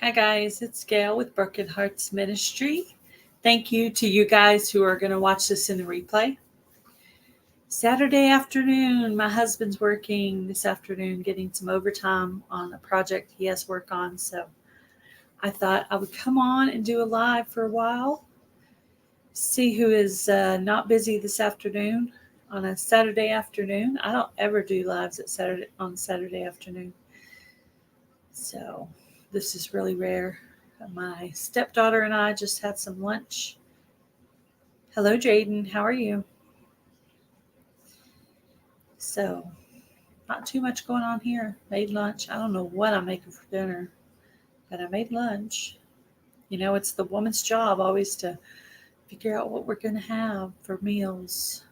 Hi guys, it's Gail with Broken Hearts Ministry. Thank you to you guys who are going to watch this in the replay. Saturday afternoon, my husband's working this afternoon, getting some overtime on a project he has work on. So I thought I would come on and do a live for a while. See who is not busy this afternoon on a Saturday afternoon. I don't ever do lives on Saturday afternoon. So this is really rare. My stepdaughter and I just had some lunch. Hello, Jaden. How are you? So, not too much going on here. Made lunch. I don't know what I'm making for dinner, but I made lunch. You know, it's the woman's job always to figure out what we're going to have for meals.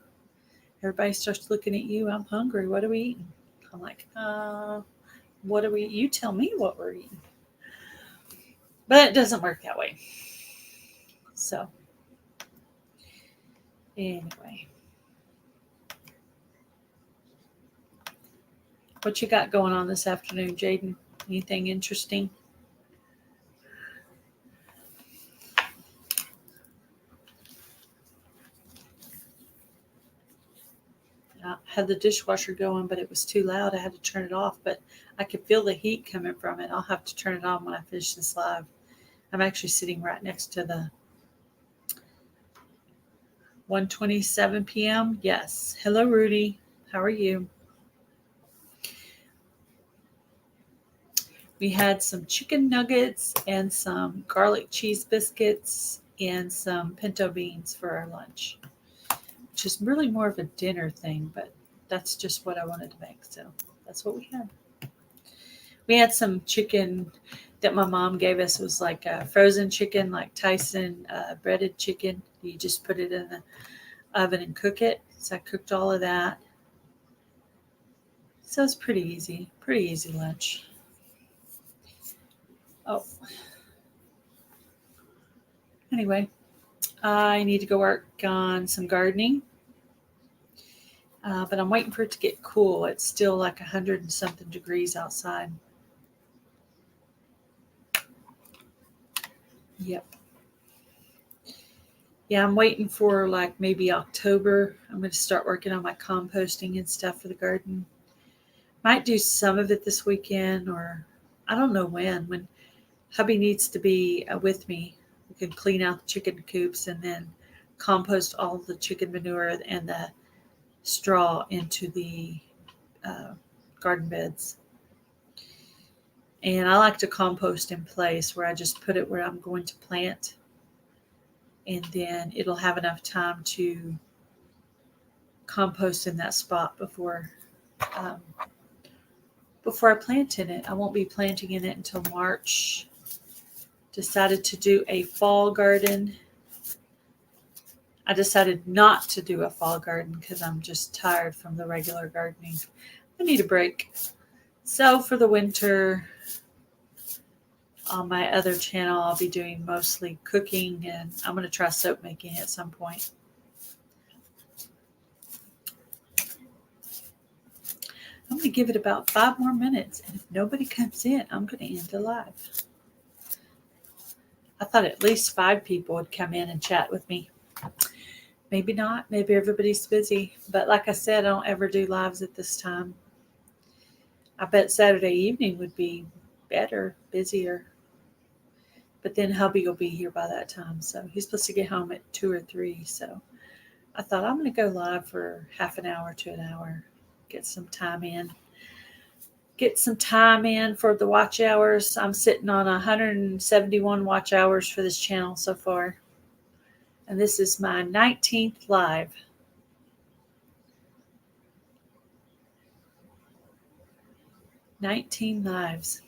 Everybody starts looking at you. I'm hungry. What are we eating? I'm like, what are we? You tell me what we're eating. But it doesn't work that way. So, anyway. What you got going on this afternoon, Jaden? Anything interesting? I had the dishwasher going, but it was too loud. I had to turn it off, but I could feel the heat coming from it. I'll have to turn it on when I finish this live. I'm actually sitting right next to the 1:27 p.m. Yes. Hello, Rudy. How are you? We had some chicken nuggets and some garlic cheese biscuits and some pinto beans for our lunch, which is really more of a dinner thing, but that's just what I wanted to make. So that's what we had. We had some chicken that my mom gave us. It was like frozen chicken, like Tyson breaded chicken. You just put it in the oven and cook it. So I cooked all of that. So it's pretty easy lunch. Oh, anyway, I need to go work on some gardening. But I'm waiting for it to get cool. It's still like 100 and something degrees outside. Yep. Yeah, I'm waiting for like maybe October. I'm going to start working on my composting and stuff for the garden. Might do some of it this weekend, or I don't know when hubby needs to be with me. We can clean out the chicken coops and then compost all the chicken manure and the straw into the garden beds. And I like to compost in place where I just put it where I'm going to plant, and then it'll have enough time to compost in that spot um, before I plant in it. I won't be planting in it until March. Decided to do a fall garden. I decided not to do a fall garden because I'm just tired from the regular gardening. I need a break. So for the winter, on my other channel, I'll be doing mostly cooking, and I'm going to try soap making at some point. I'm going to give it about 5 more minutes, and if nobody comes in, I'm going to end the live. I thought at least 5 people would come in and chat with me. Maybe not. Maybe everybody's busy. But like I said, I don't ever do lives at this time. I bet Saturday evening would be better, busier. But then hubby will be here by that time. So he's supposed to get home at 2 or 3. So I thought I'm going to go live for half an hour to an hour. Get some time in. Get some time in for the watch hours. I'm sitting on 171 watch hours for this channel so far. And this is my 19th live. $19 lives.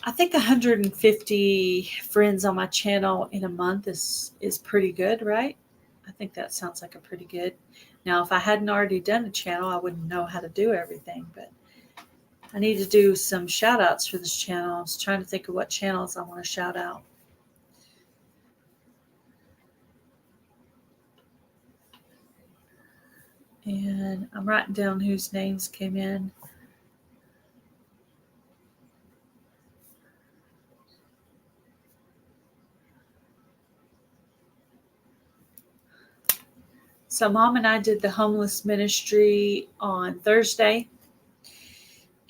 I think 150 friends on my channel in a month is pretty good, right? I think that sounds like a pretty good. Now, if I hadn't already done a channel, I wouldn't know how to do everything, but I need to do some shout outs for this channel. I was trying to think of what channels I want to shout out. And I'm writing down whose names came in. So Mom and I did the homeless ministry on Thursday,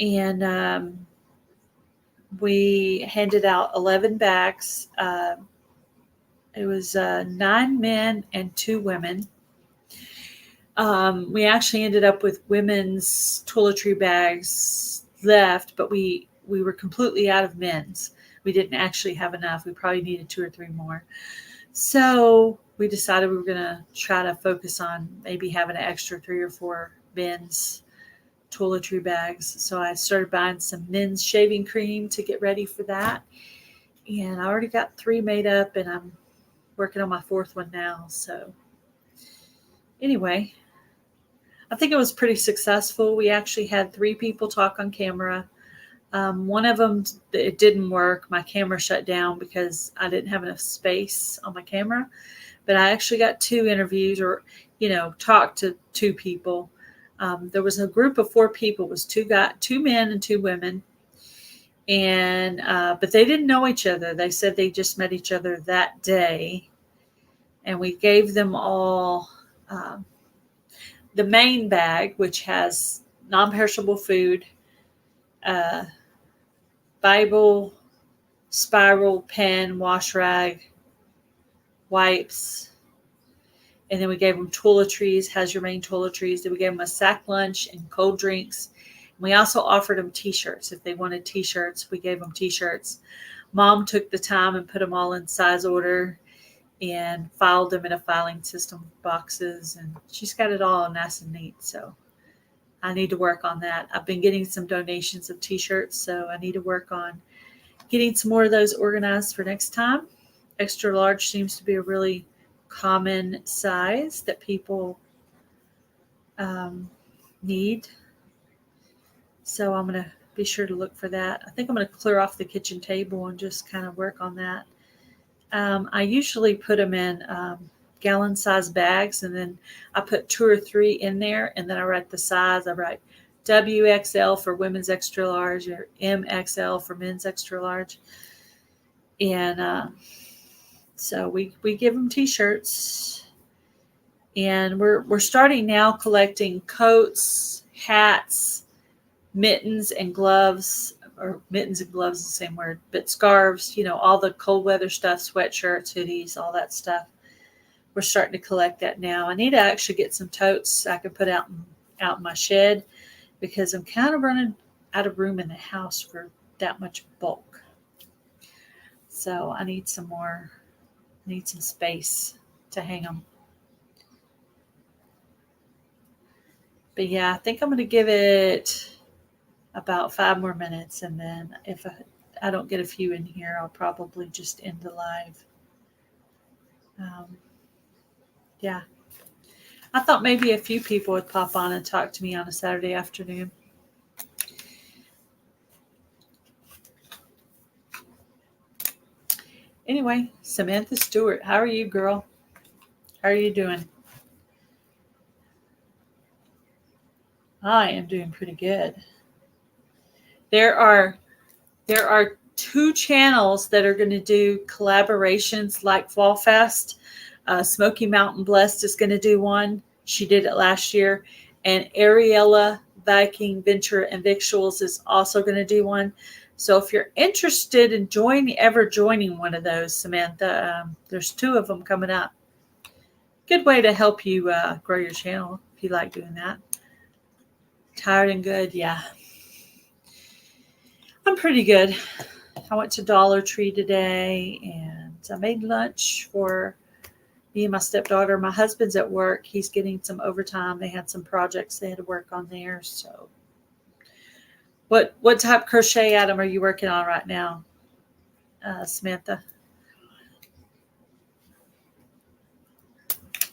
and we handed out 11 bags. It was 9 men and 2 women. We actually ended up with women's toiletry bags left, but we were completely out of men's. We didn't actually have enough. We probably needed 2 or 3 more. So we decided we were going to try to focus on maybe having an extra 3 or 4 men's toiletry bags. So I started buying some men's shaving cream to get ready for that. And I already got 3 made up, and I'm working on my 4th one now. So anyway, I think it was pretty successful. We actually had 3 people talk on camera. One of them, it didn't work. My camera shut down because I didn't have enough space on my camera. But I actually got 2 interviews, or, talked to 2 people. There was a group of 4 people. It was 2 men and 2 women. And but they didn't know each other. They said they just met each other that day. And we gave them all the main bag, which has non-perishable food, Bible, spiral, pen, wash rag, wipes, and then we gave them toiletries, has your main toiletries. Then we gave them a sack lunch and cold drinks. And we also offered them T-shirts. If they wanted T-shirts, we gave them T-shirts. Mom took the time and put them all in size order and filed them in a filing system boxes, and she's got it all nice and neat. So I need to work on that. I've been getting some donations of T-shirts, so I need to work on getting some more of those organized for next time. Extra large seems to be a really common size that people need. So I'm going to be sure to look for that. I think I'm going to clear off the kitchen table and just kind of work on that. I usually put them in gallon-sized bags, and then I put 2 or 3 in there, and then I write the size. I write WXL for women's extra large, or MXL for men's extra large. And so we give them T-shirts, and we're starting now collecting coats, hats, mittens, and gloves. Or mittens and gloves is the same word, but scarves, all the cold weather stuff, sweatshirts, hoodies, all that stuff. We're starting to collect that now. I need to actually get some totes I can put out in my shed, because I'm kind of running out of room in the house for that much bulk. So I need some space to hang them. But yeah, I think I'm going to give it about 5 more minutes, and then if I don't get a few in here, I'll probably just end the live. Yeah, I thought maybe a few people would pop on and talk to me on a Saturday afternoon. Anyway, Samantha Stewart, how are you, girl? How are you doing? I am doing pretty good. There are 2 channels that are going to do collaborations like Fall Fest. Smoky Mountain Blessed is going to do one. She did it last year. And Ariella Viking Venture and Victuals is also going to do one. So if you're interested in joining one of those, Samantha, there's 2 of them coming up. Good way to help you grow your channel if you like doing that. Tired and good, yeah. I'm pretty good. I went to Dollar Tree today, and I made lunch for me and my stepdaughter. My husband's at work. He's getting some overtime. They had some projects they had to work on there. So what type crochet item are you working on right now, Samantha?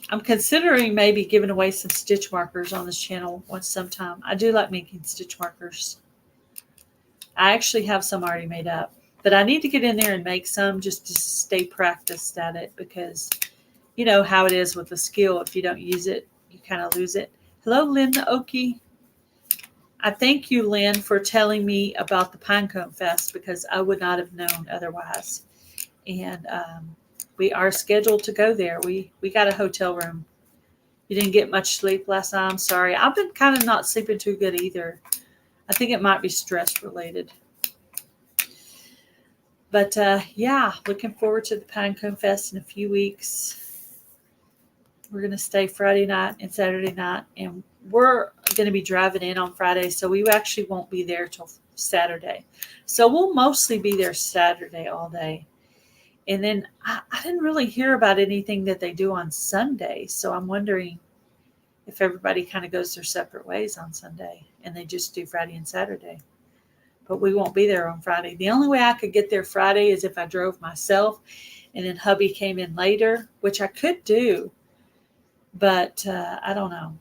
I'm considering maybe giving away some stitch markers on this channel sometime. I do like making stitch markers. I actually have some already made up, but I need to get in there and make some just to stay practiced at it, because you know how it is with the skill. If you don't use it, you kind of lose it. Hello, Lynn the Okie. I thank you, Lynn, for telling me about the Pinecone Fest, because I would not have known otherwise. And we are scheduled to go there. We got a hotel room You didn't get much sleep last night. I'm sorry. I've been kind of not sleeping too good either. I think it might be stress related. But yeah, looking forward to the Pinecone Fest in a few weeks. We're going to stay Friday night and Saturday night, and we're going to be driving in on Friday, so we actually won't be there till Saturday. So we'll mostly be there Saturday all day. And then I didn't really hear about anything that they do on Sunday, so I'm wondering if everybody kind of goes their separate ways on Sunday and they just do Friday and Saturday. But we won't be there on Friday. The only way I could get there Friday is if I drove myself and then hubby came in later, which I could do. But I don't know.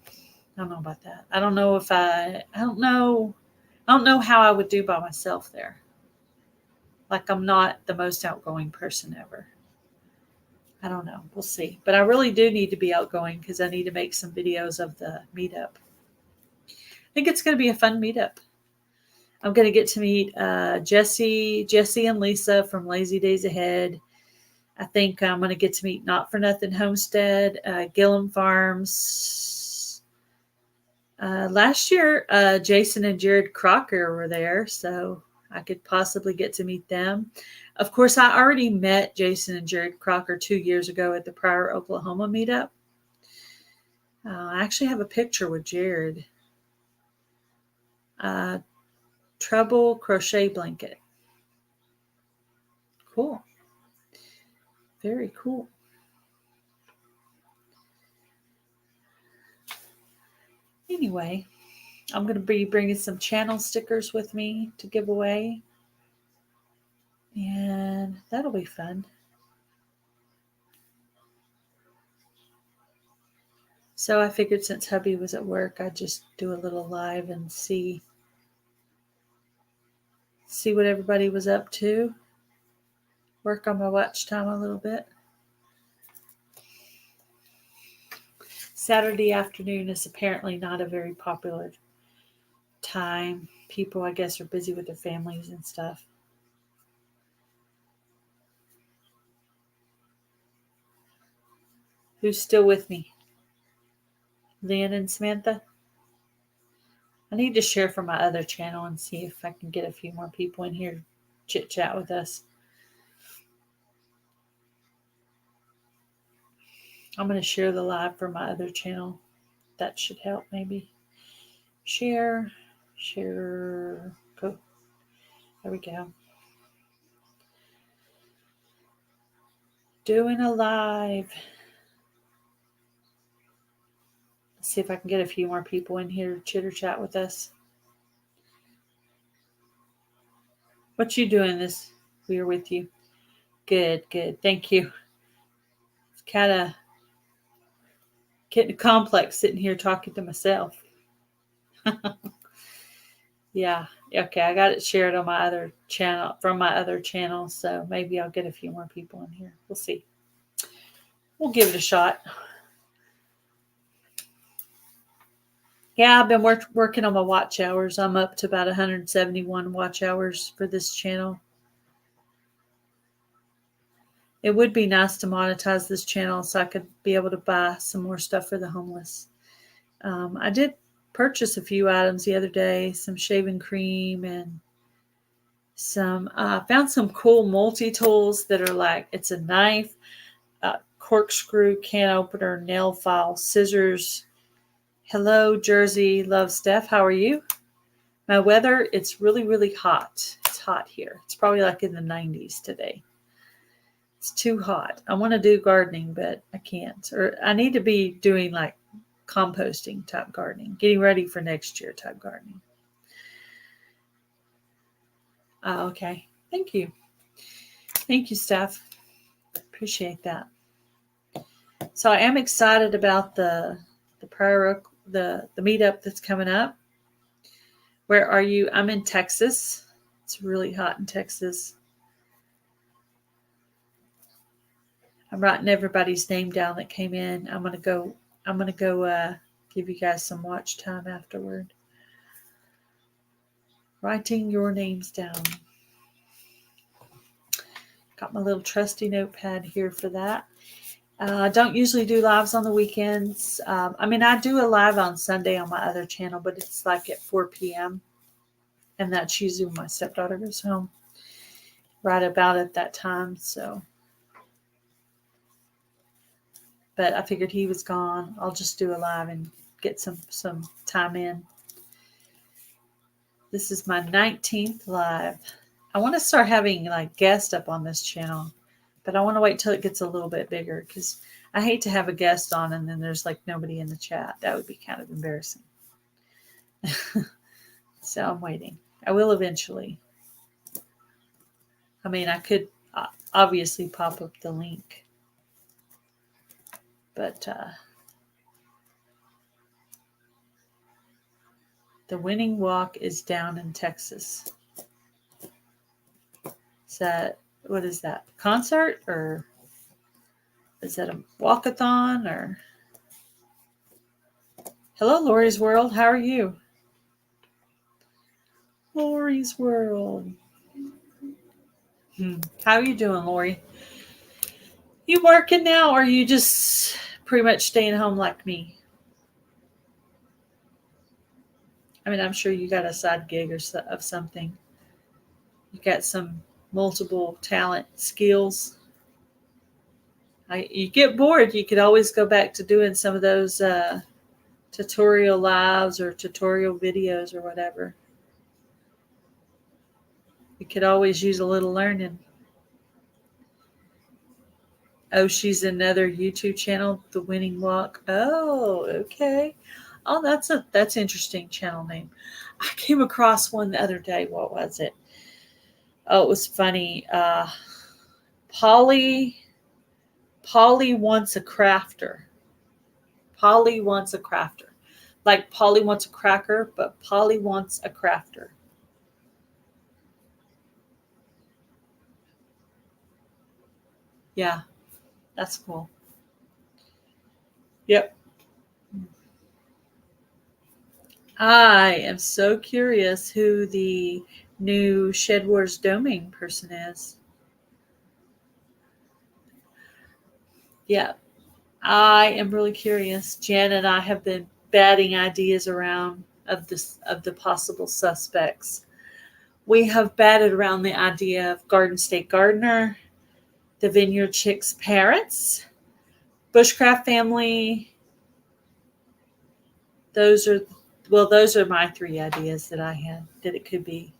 I don't know about that. I don't know if I don't know how I would do by myself there. Like, I'm not the most outgoing person ever. I don't know. We'll see. But I really do need to be outgoing because I need to make some videos of the meetup. I think it's going to be a fun meetup. I'm going to get to meet Jesse and Lisa from Lazy Days Ahead. I think I'm going to get to meet Not For Nothing Homestead, Gillum Farms. Last year, Jason and Jared Crocker were there, so I could possibly get to meet them. Of course, I already met Jason and Jared Crocker 2 years ago at the Pryor, Oklahoma meetup. I actually have a picture with Jared. Treble crochet blanket. Cool. Very cool. Anyway, I'm going to be bringing some channel stickers with me to give away. And that'll be fun. So I figured since hubby was at work, I'd just do a little live and see what everybody was up to. Work on my watch time a little bit. Saturday afternoon is apparently not a very popular time. People, I guess, are busy with their families and stuff. Who's still with me? Lynn and Samantha? I need to share from my other channel and see if I can get a few more people in here to chit chat with us. I'm going to share the live from my other channel. That should help maybe. Share. Go. There we go. Doing a live. Let's see if I can get a few more people in here to chitter chat with us. What you doing this? We are with you. Good. Thank you. It's kind of getting complex sitting here talking to myself. Yeah. Okay. I got it shared on my other channel, from my other channel. So maybe I'll get a few more people in here. We'll see. We'll give it a shot. Yeah, I've been working on my watch hours. I'm up to about 171 watch hours for this channel. It would be nice to monetize this channel so I could be able to buy some more stuff for the homeless. I did purchase a few items the other day, some shaving cream and found some cool multi-tools that are like, it's a knife, corkscrew, can opener, nail file, scissors. Hello, Jersey. Love, Steph. How are you? My weather, it's really, really hot. It's hot here. It's probably like in the 90s today. It's too hot. I want to do gardening, but I can't. Or I need to be doing like composting type gardening, getting ready for next year type gardening. Okay. Thank you. Thank you, Steph. Appreciate that. So I am excited about the meetup that's coming up. Where are you? I'm in Texas. It's really hot in Texas. I'm writing everybody's name down that came in. I'm gonna go give you guys some watch time afterward. Writing your names down. Got my little trusty notepad here for that. I don't usually do lives on the weekends. I mean, I do a live on Sunday on my other channel, but it's like at 4 p.m. And that's usually when my stepdaughter goes home, right about at that time. So, but I figured he was gone. I'll just do a live and get some time in. This is my 19th live. I want to start having like guests up on this channel, but I want to wait till it gets a little bit bigger because I hate to have a guest on and then there's like nobody in the chat. That would be kind of embarrassing. So I'm waiting. I will eventually. I mean, I could obviously pop up the link, but the winning walk is down in Texas. Is that, what is that? Concert, or is that a walkathon? Or hello, Lori's World. How are you? Lori's World. How are you doing, Lori? You working now, or are you just pretty much staying home like me? I mean, I'm sure you got a side gig or of something. You got some multiple talent skills. You get bored, you could always go back to doing some of those tutorial lives or tutorial videos or whatever. You could always use a little learning. Oh, she's another YouTube channel, The Winning Walk. Oh, okay. Oh, that's interesting channel name. I came across one the other day. What was it? Oh, it was funny. Polly wants a crafter. Polly wants a crafter. Like Polly wants a cracker, but Polly wants a crafter. Yeah, that's cool. Yep. I am so curious who the new Shed Wars domain person is. Yeah, I am really curious. Jan and I have been batting ideas around of the possible suspects. We have batted around the idea of Garden State Gardener, the Vineyard Chicks parents, Bushcraft family. Those are my three ideas that I had that it could be.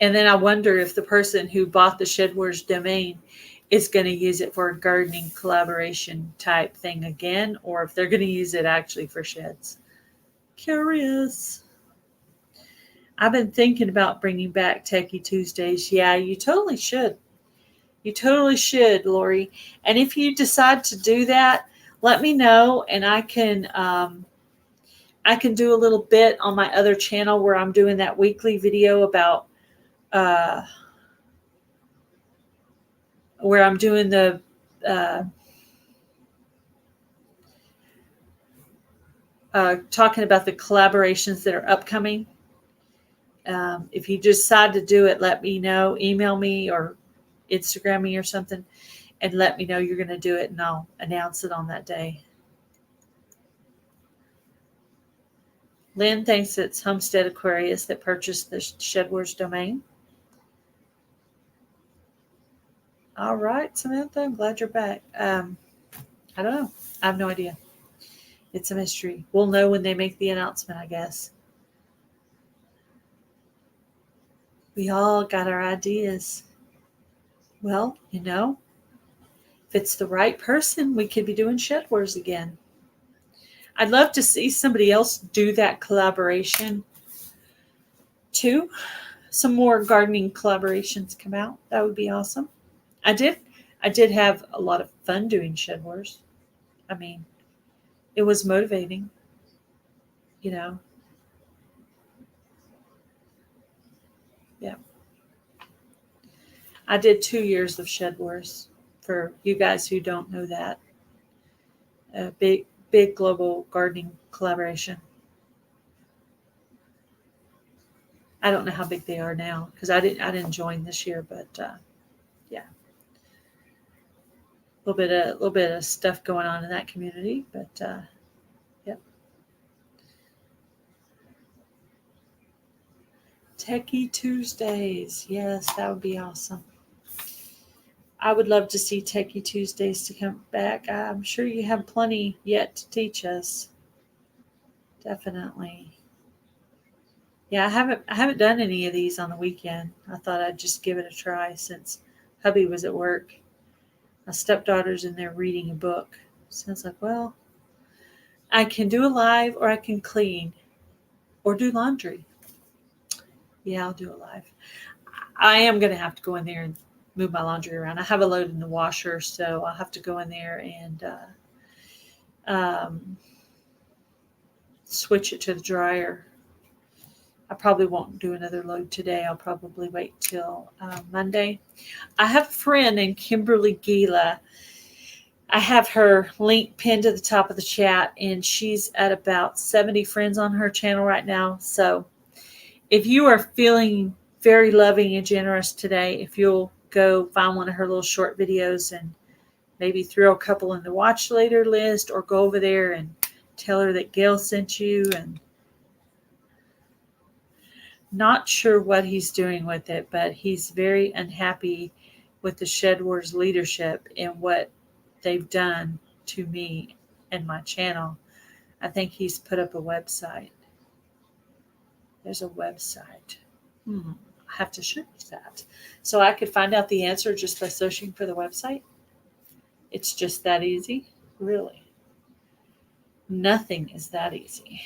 And then I wonder if the person who bought the Shed Wars domain is going to use it for a gardening collaboration type thing again, or if they're going to use it actually for sheds. Curious. I've been thinking about bringing back Techie Tuesdays. Yeah, you totally should. You totally should, Lori. And if you decide to do that, let me know, and I can do a little bit on my other channel where I'm doing that weekly video about where I'm doing the talking about the collaborations that are upcoming. If you decide to do it, let me know. Email me or Instagram me or something, and let me know you're going to do it, and I'll announce it on that day. Lynn thinks it's Homestead Aquarius that purchased the Shed Wars domain. All right, Samantha, I'm glad you're back. I don't know. I have no idea. It's a mystery. We'll know when they make the announcement, I guess. We all got our ideas. Well, if it's the right person, we could be doing Shed Wars again. I'd love to see somebody else do that collaboration too. Some more gardening collaborations come out. That would be awesome. I did have a lot of fun doing Shed Wars. I mean, it was motivating, Yeah. I did 2 years of Shed Wars, for you guys who don't know that. A big global gardening collaboration. I don't know how big they are now because I didn't join this year, but yeah. little bit of stuff going on in that community, but yep. Techie Tuesdays, yes, that would be awesome. I would love to see Techie Tuesdays to come back. I'm sure you have plenty yet to teach us. Definitely. Yeah, I haven't done any of these on the weekend. I thought I'd just give it a try since hubby was at work. My stepdaughter's in there reading a book. So I was like, well, I can do a live or I can clean or do laundry. Yeah, I'll do a live. I am going to have to go in there and move my laundry around. I have a load in the washer, so I'll have to go in there and um, switch it to the dryer. I probably won't do another load today. I'll probably wait till Monday. I have a friend named Kimberly Gila. I have her link pinned to the top of the chat, and she's at about 70 friends on her channel right now. So if you are feeling very loving and generous today, if you'll go find one of her little short videos and maybe throw a couple in the watch later list, or go over there and tell her that Gail sent you. And not sure what he's doing with it, but he's very unhappy with the Shed Wars leadership and what they've done to me and my channel. I think he's put up a website. There's a website. I have to show you that. So I could find out the answer just by searching for the website. It's just that easy? Really? Nothing is that easy.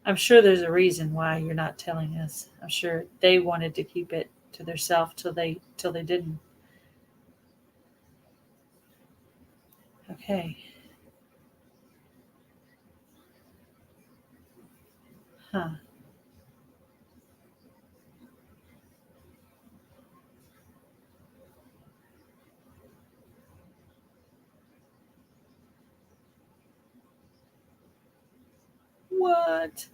I'm sure there's a reason why you're not telling us. I'm sure they wanted to keep it to themselves till they didn't. Okay. Huh. What?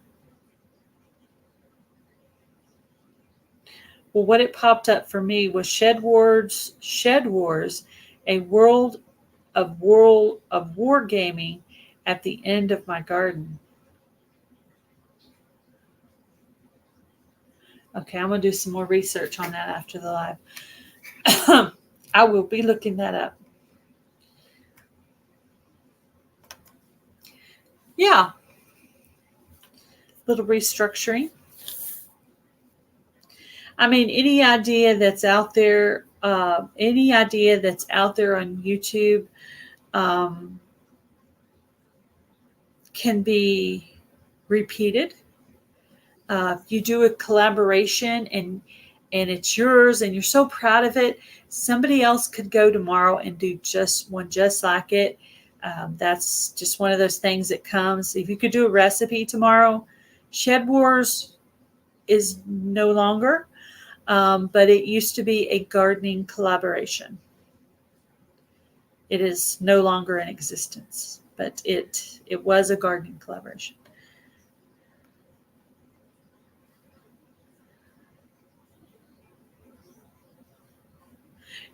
Well, what it popped up for me was Shed Wars, a world of wargaming at the end of my garden. Okay, I'm gonna do some more research on that after the live. I will be looking that up. Yeah, little restructuring. I mean, any idea that's out there on YouTube can be repeated. You do a collaboration and it's yours and you're so proud of it. Somebody else could go tomorrow and do just one just like it. That's just one of those things that comes. If you could do a recipe tomorrow, Shed Wars is no longer, but it used to be a gardening collaboration. It is no longer in existence, but it was a gardening collaboration.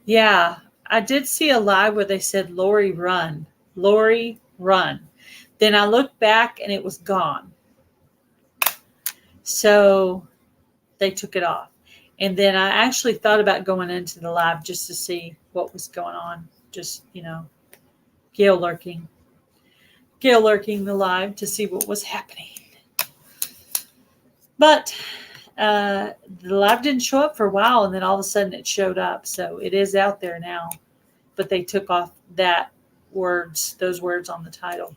Yeah, I did see a live where they said, Lori, run. Lori, run. Then I looked back and it was gone. So they took it off. And then I actually thought about going into the live just to see what was going on. Just, Gail lurking the live to see what was happening. But the live didn't show up for a while, and then all of a sudden it showed up. So it is out there now. But they took off those words on the title.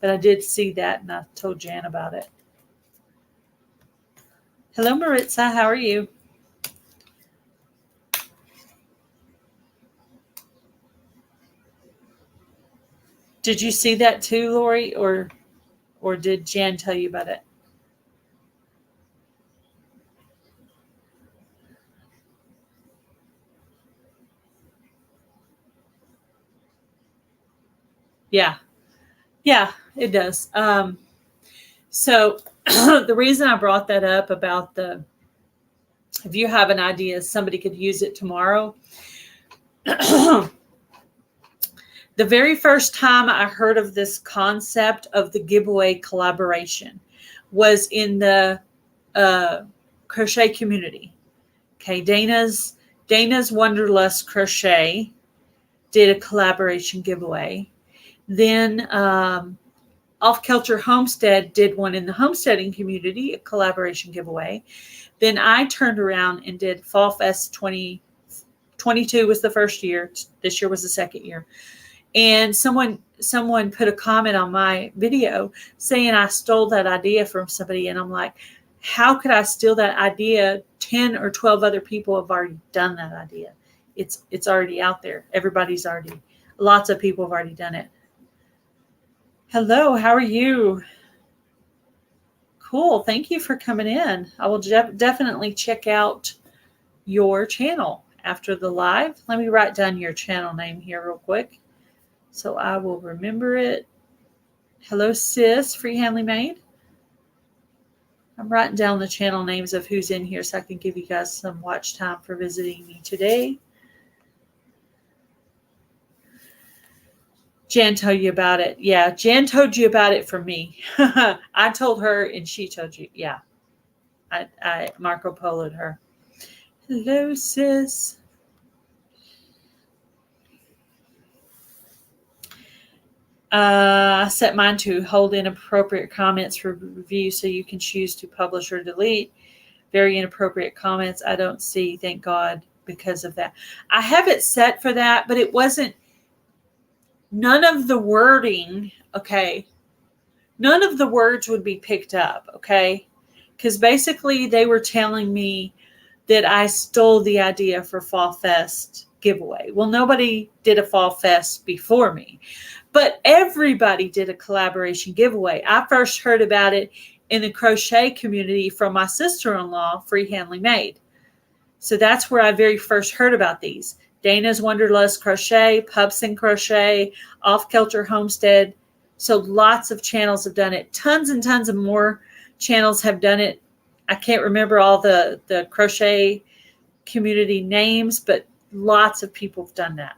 But I did see that, and I told Jan about it. Hello, Maritza. How are you? Did you see that too, Lori, or did Jan tell you about it? Yeah, it does. So the reason I brought that up about if you have an idea, somebody could use it tomorrow. the very first time I heard of this concept of the giveaway collaboration was in the crochet community. Okay, Dana's Wonderlust Crochet did a collaboration giveaway. Then Off Kilter Homestead did one in the homesteading community, a collaboration giveaway. Then I turned around and did Fall Fest 2022 was the first year. This year was the second year. And someone put a comment on my video saying I stole that idea from somebody. And I'm like, how could I steal that idea? 10 or 12 other people have already done that idea. It's already out there. Lots of people have already done it. Hello, how are you? Cool. Thank you for coming in. I will definitely check out your channel after the live. Let me write down your channel name here real quick so I will remember it. Hello, sis, Free Handly Made. I'm writing down the channel names of who's in here so I can give you guys some watch time for visiting me today. Jan told you about it. Yeah, Jan told you about it from me. I told her and she told you. Yeah, I Marco Polo'd her. Hello, sis. I set mine to hold inappropriate comments for review so you can choose to publish or delete. Very inappropriate comments I don't see, thank God, because of that. I have it set for that, but it wasn't, none of the wording, okay, none of the words would be picked up, okay? Because basically they were telling me that I stole the idea for Fall Fest giveaway. Well, nobody did a Fall Fest before me, but everybody did a collaboration giveaway. I first heard about it in the crochet community from my sister-in-law, Free Handly Made. So that's where I very first heard about these. Dana's Wonderlust Crochet, Pups and Crochet, Off Kilter Homestead. So lots of channels have done it. Tons and tons of more channels have done it. I can't remember all the crochet community names, but lots of people have done that.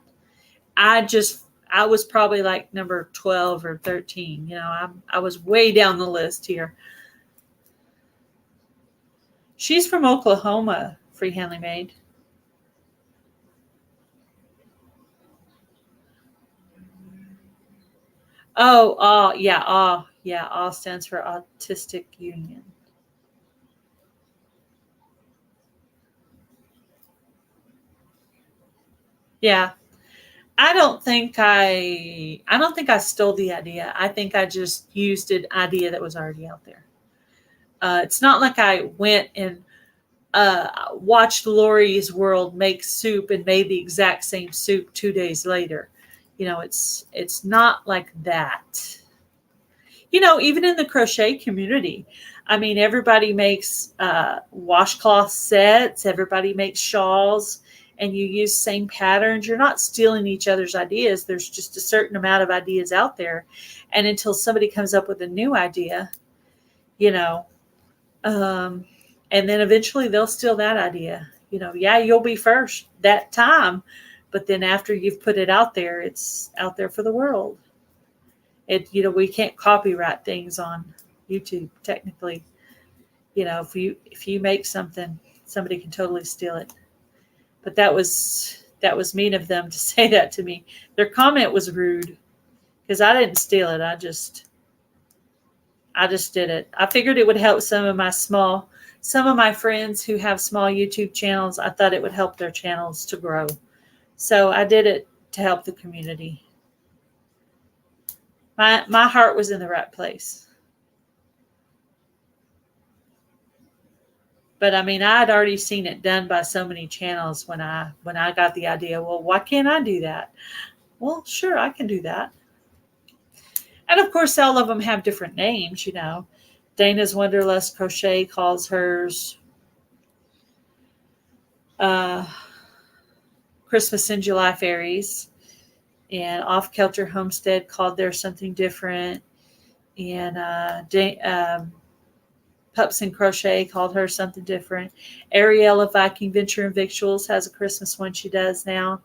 I was probably like number 12 or 13. You know, I was way down the list here. She's from Oklahoma, Free Handly Made. Yeah, AW stands for Autistic Union. Yeah. I don't think I stole the idea. I think I just used an idea that was already out there. It's not like I went and watched Lori's World make soup and made the exact same soup 2 days later. You know, it's not like that. You know, even in the crochet community, I mean, everybody makes washcloth sets, everybody makes shawls, and you use same patterns. You're not stealing each other's ideas. There's just a certain amount of ideas out there. And until somebody comes up with a new idea, you know, and then eventually they'll steal that idea. You know, yeah, you'll be first that time, but then after you've put it out there, it's out there for the world. You know, we can't copyright things on YouTube technically. You know, if you make something, somebody can totally steal it. But that was mean of them to say that to me. Their comment was rude because I didn't steal it. I just did it. I figured it would help some of my friends who have small YouTube channels. I thought it would help their channels to grow. So I did it to help the community. My heart was in the right place. But I mean, I had already seen it done by so many channels when I got the idea, well, why can't I do that? Well, sure, I can do that. And of course, all of them have different names, you know. Dana's Wonderlust Crochet calls hers Christmas in July Fairies. And Off Kilter Homestead called theirs something different. And Pups and Crochet called her something different. Ariella Viking Venture and Victuals has a Christmas one she does now.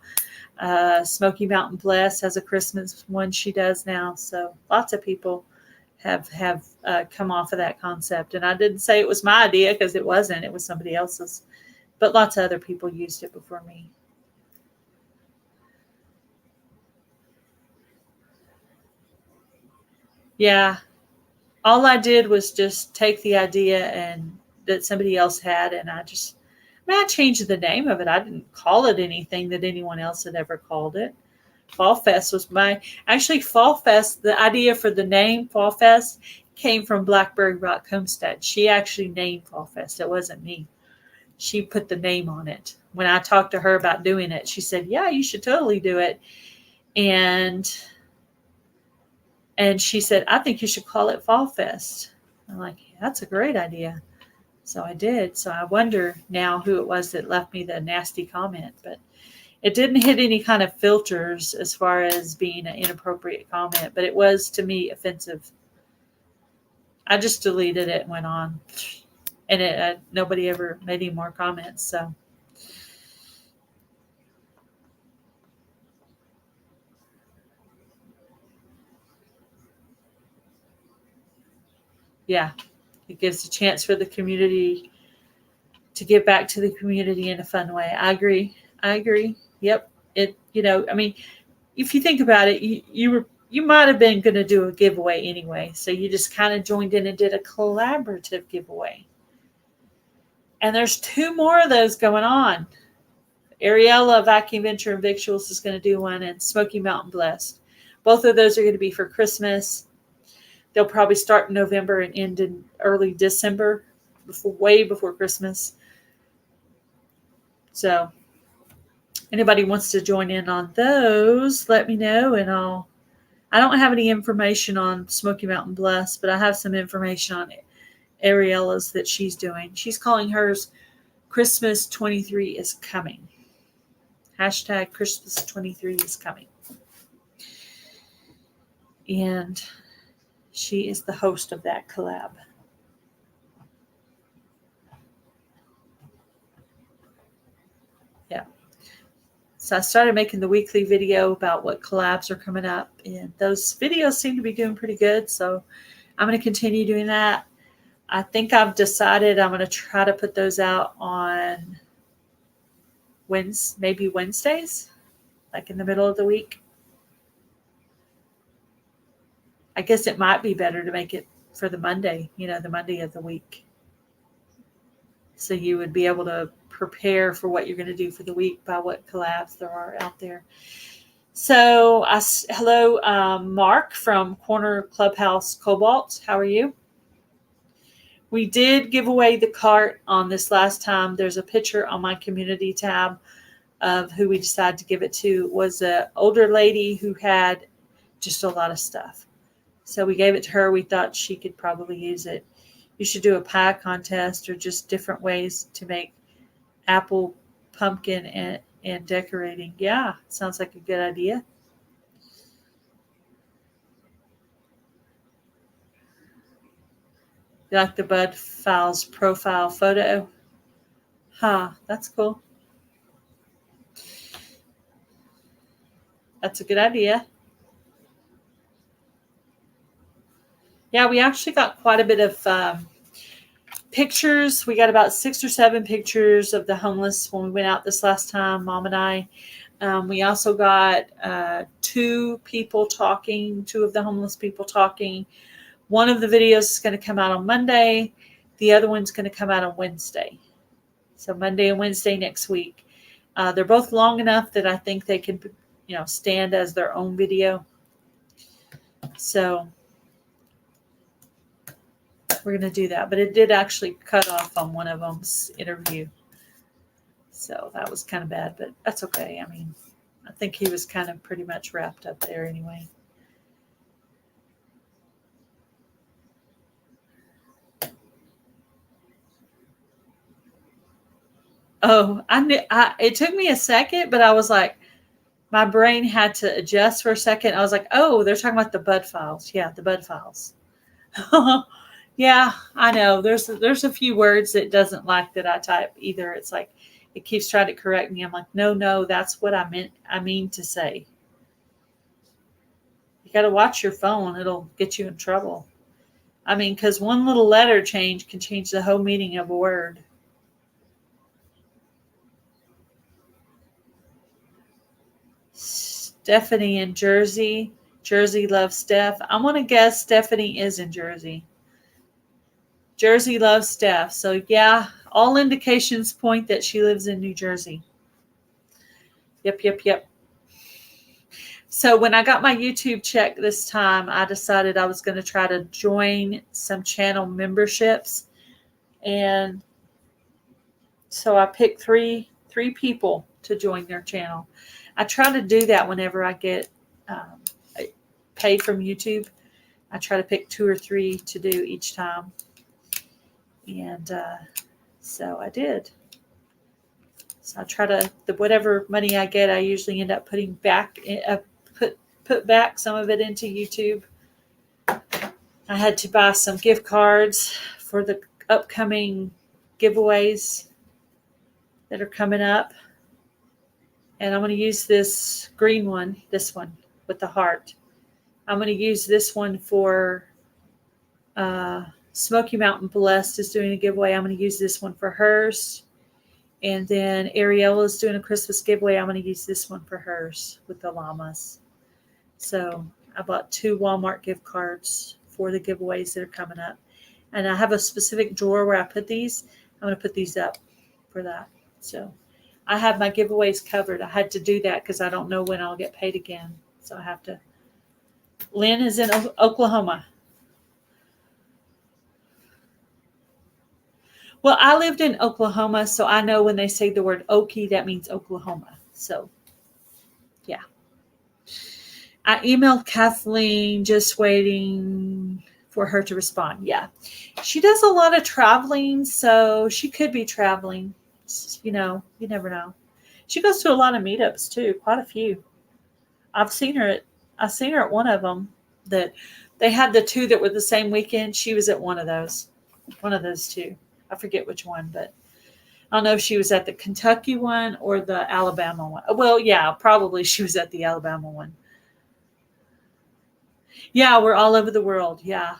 Smoky Mountain Bless has a Christmas one she does now. So lots of people have come off of that concept. And I didn't say it was my idea because it wasn't. It was somebody else's. But lots of other people used it before me. Yeah. All I did was just take the idea and that somebody else had, and I changed the name of it. I didn't call it anything that anyone else had ever called it. Fall Fest was Fall Fest, the idea for the name Fall Fest came from Blackberry Rock Homestead. She actually named Fall Fest. It wasn't me. She put the name on it. When I talked to her about doing it, she said, yeah, you should totally do it. And she said, I think you should call it Fall Fest. I'm like, yeah, that's a great idea. So I did. So I wonder now who it was that left me the nasty comment. But it didn't hit any kind of filters as far as being an inappropriate comment. But it was, to me, offensive. I just deleted it and went on. And nobody ever made any more comments. So. Yeah, it gives a chance for the community to give back to the community in a fun way. I agree. Yep. If you think about it, you might have been going to do a giveaway anyway. So you just kind of joined in and did a collaborative giveaway. And there's 2 more of those going on. Ariella Vacuum Venture and Victuals is going to do one, and Smoky Mountain Blessed. Both of those are going to be for Christmas. They'll probably start in November and end in early December, way before Christmas. So anybody wants to join in on those, let me know, and I don't have any information on Smoky Mountain Bless, but I have some information on Ariella's that she's doing. She's calling hers Christmas 23 is coming. Hashtag Christmas 23 is coming. And she is the host of that collab. Yeah. So I started making the weekly video about what collabs are coming up, and those videos seem to be doing pretty good. So I'm going to continue doing that. I think I've decided I'm going to try to put those out on maybe Wednesdays, like in the middle of the week. I guess it might be better to make it for the Monday, the Monday of the week. So you would be able to prepare for what you're going to do for the week by what collabs there are out there. So, hello, Mark from Corner Clubhouse Cobalt. How are you? We did give away the cart on this last time. There's a picture on my community tab of who we decided to give it to. It was an older lady who had just a lot of stuff. So we gave it to her. We thought she could probably use it. You should do a pie contest or just different ways to make apple pumpkin and decorating. Yeah, sounds like a good idea. You like the Bud Files profile photo? Huh, that's cool. That's a good idea. Yeah, we actually got quite a bit of pictures. We got about 6 or 7 pictures of the homeless when we went out this last time, Mom and I. We also got 2 of the homeless people talking. One of the videos is going to come out on Monday. The other one's going to come out on Wednesday. So Monday and Wednesday next week. They're both long enough that I think they can, stand as their own video. So we're going to do that. But it did actually cut off on one of them's interview. So that was kind of bad, but that's okay. I mean, I think he was kind of pretty much wrapped up there anyway. Oh, it took me a second, but I was like, my brain had to adjust for a second. I was like, oh, they're talking about the Bud Files. Yeah, the Bud Files. Yeah, I know. There's a few words it doesn't like that I type either. It's like it keeps trying to correct me. I'm like, no, that's what I mean to say. You got to watch your phone. It'll get you in trouble. I mean, because one little letter change can change the whole meaning of a word. Stephanie in Jersey. Jersey loves Steph. I'm going to guess Stephanie is in Jersey. Jersey loves Steph. So, yeah, all indications point that she lives in New Jersey. Yep. So when I got my YouTube check this time, I decided I was going to try to join some channel memberships. And so I picked three people to join their channel. I try to do that whenever I get paid from YouTube. I try to pick 2 or 3 to do each time. And so I did. So I try to, whatever money I get, I usually end up putting back, put back some of it into YouTube. I had to buy some gift cards for the upcoming giveaways that are coming up. And I'm going to use this green one, this one with the heart. I'm going to use this one for Smoky Mountain Blessed is doing a giveaway. I'm going to use this one for hers. And then Ariella is doing a Christmas giveaway. I'm going to use this one for hers with the llamas. So I bought 2 Walmart gift cards for the giveaways that are coming up. And I have a specific drawer where I put these. I'm going to put these up for that. So I have my giveaways covered. I had to do that because I don't know when I'll get paid again. So I have to. Lynn is in Oklahoma. Well, I lived in Oklahoma, so I know when they say the word Okie, that means Oklahoma. So, yeah. I emailed Kathleen, just waiting for her to respond. Yeah. She does a lot of traveling, so she could be traveling. You know, you never know. She goes to a lot of meetups, too, quite a few. I've seen her at one of them. That they had the 2 that were the same weekend. She was at one of those 2. I forget which one, but I don't know if she was at the Kentucky one or the Alabama one. Well, yeah, probably she was at the Alabama one. Yeah, we're all over the world. Yeah.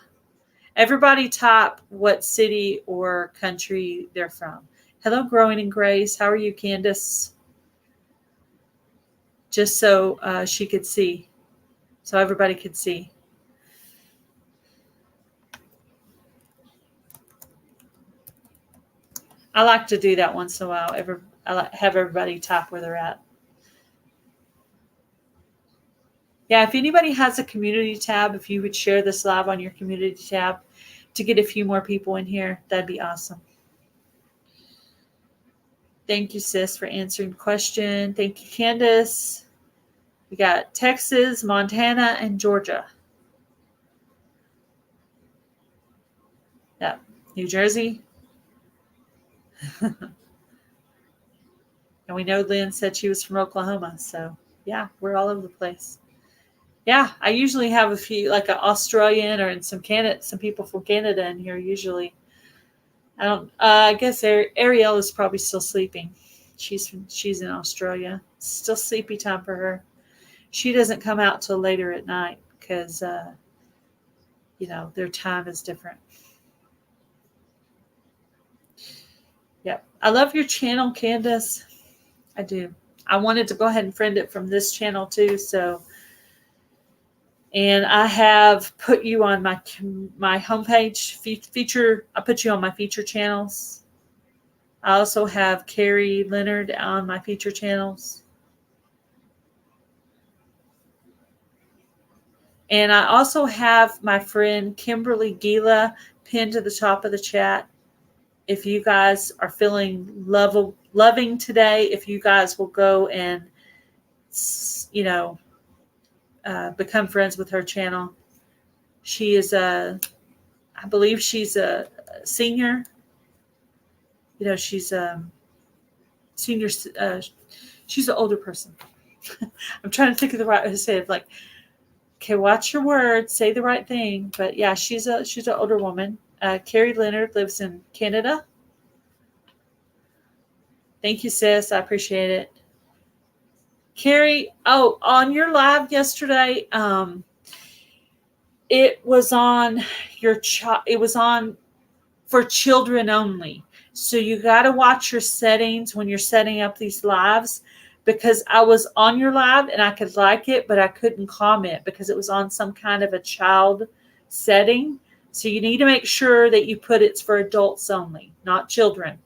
Everybody type what city or country they're from. Hello, Growing in Grace. How are you, Candace? Just so she could see. So everybody could see. I like to do that once in a while. Have everybody type where they're at. Yeah, if anybody has a community tab, if you would share this live on your community tab to get a few more people in here, that'd be awesome. Thank you, sis, for answering the question. Thank you, Candace. We got Texas, Montana, and Georgia. Yeah, New Jersey. And we know Lynn said she was from Oklahoma. So, yeah, we're all over the place. Yeah, I usually have a few, like an Australian or some people from Canada in here usually. I guess Ariel is probably still sleeping. She's in Australia. It's still sleepy time for her. She doesn't come out till later at night because, their time is different. Yep. I love your channel, Candace. I do. I wanted to go ahead and friend it from this channel too. And I have put you on my homepage feature. I put you on my feature channels. I also have Carrie Leonard on my feature channels. And I also have my friend Kimberly Gila pinned to the top of the chat. If you guys are feeling loving today, if you guys will go and, become friends with her channel. She is I believe she's a senior. She's a senior. She's an older person. I'm trying to think of the right way to say it. Like, okay, watch your words, say the right thing. But yeah, she's an older woman. Carrie Leonard lives in Canada. Thank you, sis. I appreciate it. Carrie, on your live yesterday, it was on it was on for children only. So you got to watch your settings when you're setting up these lives, because I was on your live and I could like it, but I couldn't comment because it was on some kind of a child setting. So you need to make sure that you put it's for adults only, not children.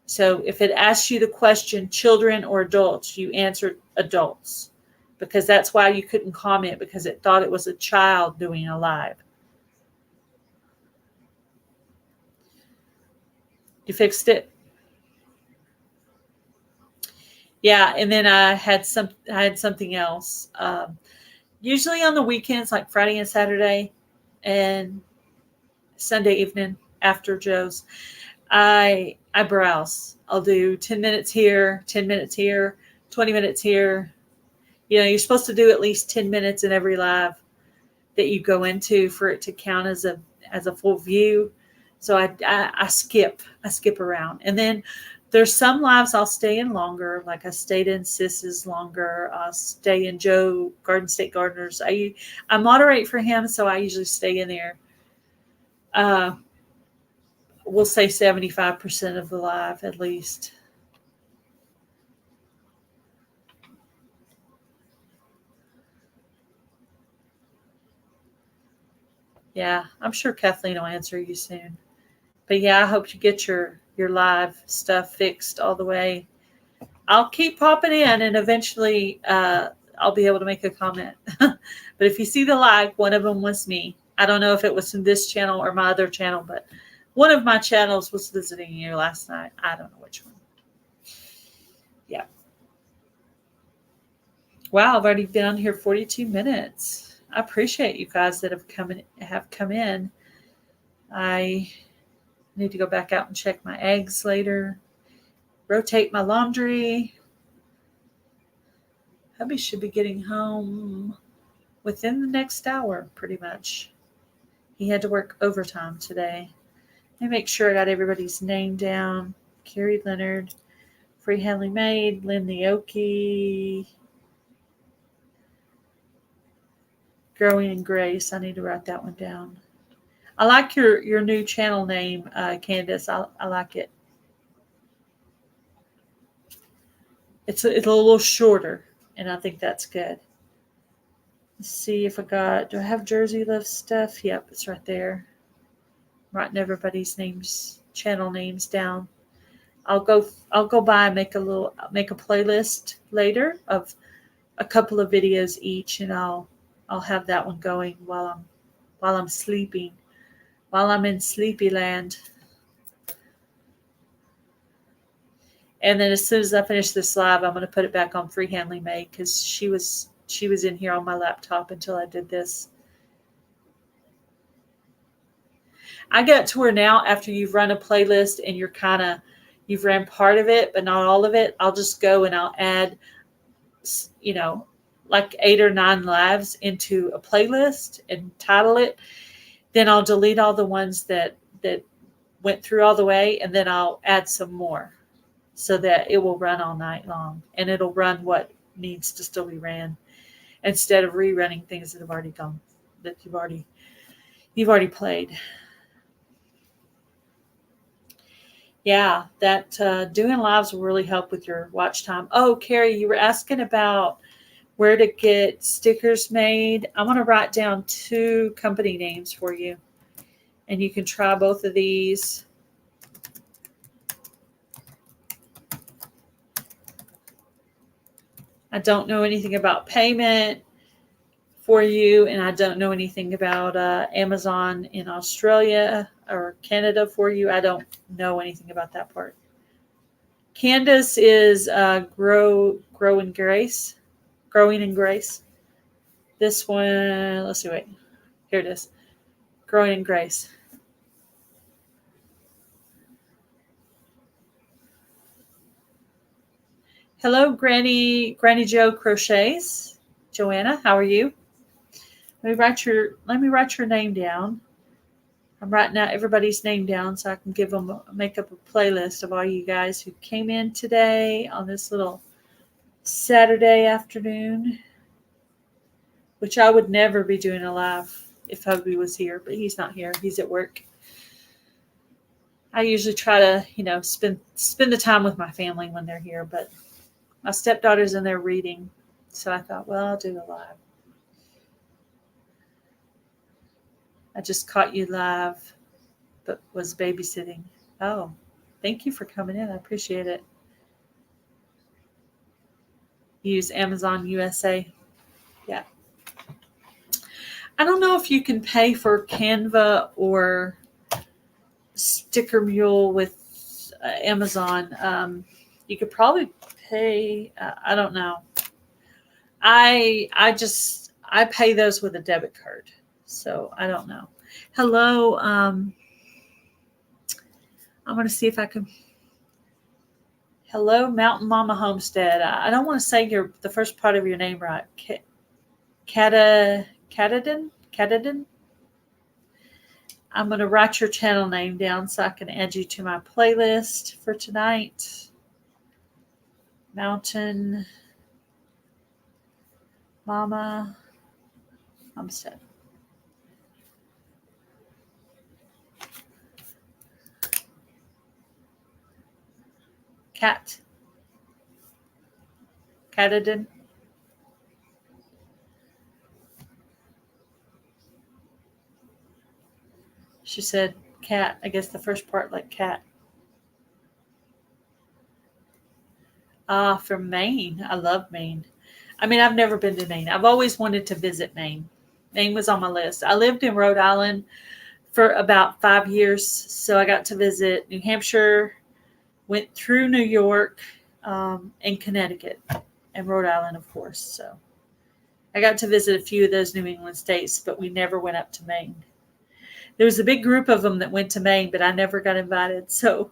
So if it asks you the question, children or adults, you answer adults, because that's why you couldn't comment, because it thought it was a child doing a live. You fixed it? Yeah, and then I had something else. Usually on the weekends, like Friday and Saturday, and Sunday evening after Joe's, I browse. I'll do 10 minutes here, 10 minutes here, 20 minutes here. You know, you're supposed to do at least 10 minutes in every live that you go into for it to count as a full view. So I skip around. And then there's some lives I'll stay in longer, like I stayed in Sis's longer. I'll stay in Joe Garden State Gardeners. I moderate for him, so I usually stay in there. We'll say 75% of the live at least. Yeah, I'm sure Kathleen will answer you soon. But yeah, I hope you get your live stuff fixed all the way. I'll keep popping in, and eventually I'll be able to make a comment. But if you see the like, one of them was me. I don't know if it was from this channel or my other channel, but one of my channels was visiting you last night. I don't know which one. Yeah. Wow, I've already been on here 42 minutes. I appreciate you guys that have come in. I need to go back out and check my eggs later. Rotate my laundry. Hubby should be getting home within the next hour, pretty much. He had to work overtime today. Let me make sure I got everybody's name down. Carrie Leonard, Free Handling Maid, Lynn Neoki, Growing in Grace. I need to write that one down. I like your new channel name, Candace. I like it. It's a little shorter, and I think that's good. Let's see if do I have Jersey Love stuff? Yep, it's right there. I'm writing everybody's names, channel names down. I'll go by and make a playlist later of a couple of videos each, and I'll have that one going while I'm sleeping, while I'm in sleepy land. And then as soon as I finish this live, I'm going to put it back on Free Handling Maid, because she was in here on my laptop until I did this. I got to where now, after you've run a playlist and you've ran part of it, but not all of it, I'll just go and I'll add, like 8 or 9 lives into a playlist and title it. Then I'll delete all the ones that went through all the way, and then I'll add some more so that it will run all night long, and it'll run what needs to still be ran, instead of rerunning things that have already gone, that you've already played. Yeah, that doing lives will really help with your watch time. Oh, Carrie, you were asking about where to get stickers made. I'm going to write down 2 company names for you, and you can try both of these. I don't know anything about payment for you, and I don't know anything about Amazon in Australia or Canada for you. I don't know anything about that part. Candace is Growing in Grace. This one, let's see, wait. Here it is. Growing in Grace. Hello, Granny Joe Crochets. Joanna, how are you? Let me write your name down. I'm writing out everybody's name down so I can make up a playlist of all you guys who came in today on this little Saturday afternoon, which I would never be doing a live if hubby was here, but he's not here. He's at work. I usually try to, spend the time with my family when they're here, but my stepdaughter's in there reading, so I thought, well, I'll do a live. I just caught you live, but was babysitting. Oh, thank you for coming in. I appreciate it. Use Amazon USA. Yeah. I don't know if you can pay for Canva or Sticker Mule with Amazon. You could probably pay. I don't know. I pay those with a debit card, so I don't know. Hello. I'm going to see if I can. Hello, Mountain Mama Homestead. I don't want to say the first part of your name right. Catadin? I'm going to write your channel name down so I can add you to my playlist for tonight. Mountain Mama Homestead. Catadin. She said cat. I guess the first part like cat. From Maine. I love Maine. I mean, I've never been to Maine. I've always wanted to visit Maine. Maine was on my list. I lived in Rhode Island for about 5 years, so I got to visit New Hampshire, went through New York, and Connecticut, and Rhode Island, of course. So I got to visit a few of those New England states, but we never went up to Maine. There was a big group of them that went to Maine, but I never got invited. So,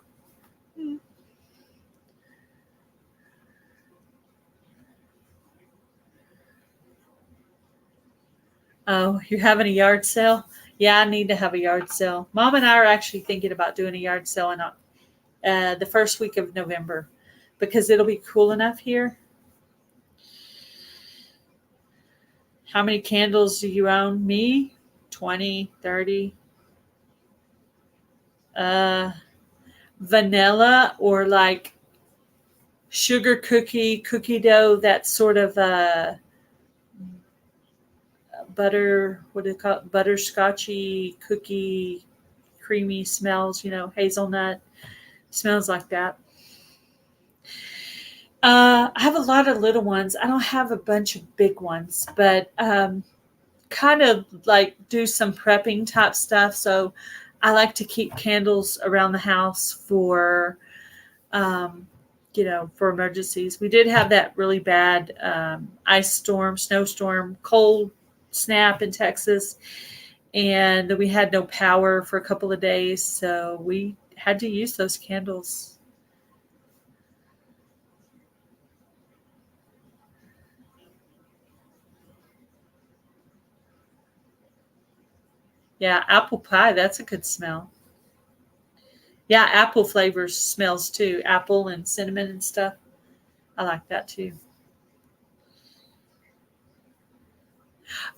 oh, you're having a yard sale? Yeah, I need to have a yard sale. Mom and I are actually thinking about doing a yard sale in the first week of November because it'll be cool enough here. How many candles do you own? Me? 20, 30. Vanilla or like sugar cookie dough, that sort of butter, what do you call it? Butterscotchy cookie, creamy smells, hazelnut smells like that. I have a lot of little ones. I don't have a bunch of big ones, but kind of like do some prepping type stuff. So I like to keep candles around the house for, for emergencies. We did have that really bad ice storm, snowstorm, cold snap in Texas, and we had no power for a couple of days. So we had to use those candles. Yeah, apple pie, that's a good smell. Yeah, apple flavors smells too. Apple and cinnamon and stuff. I like that too.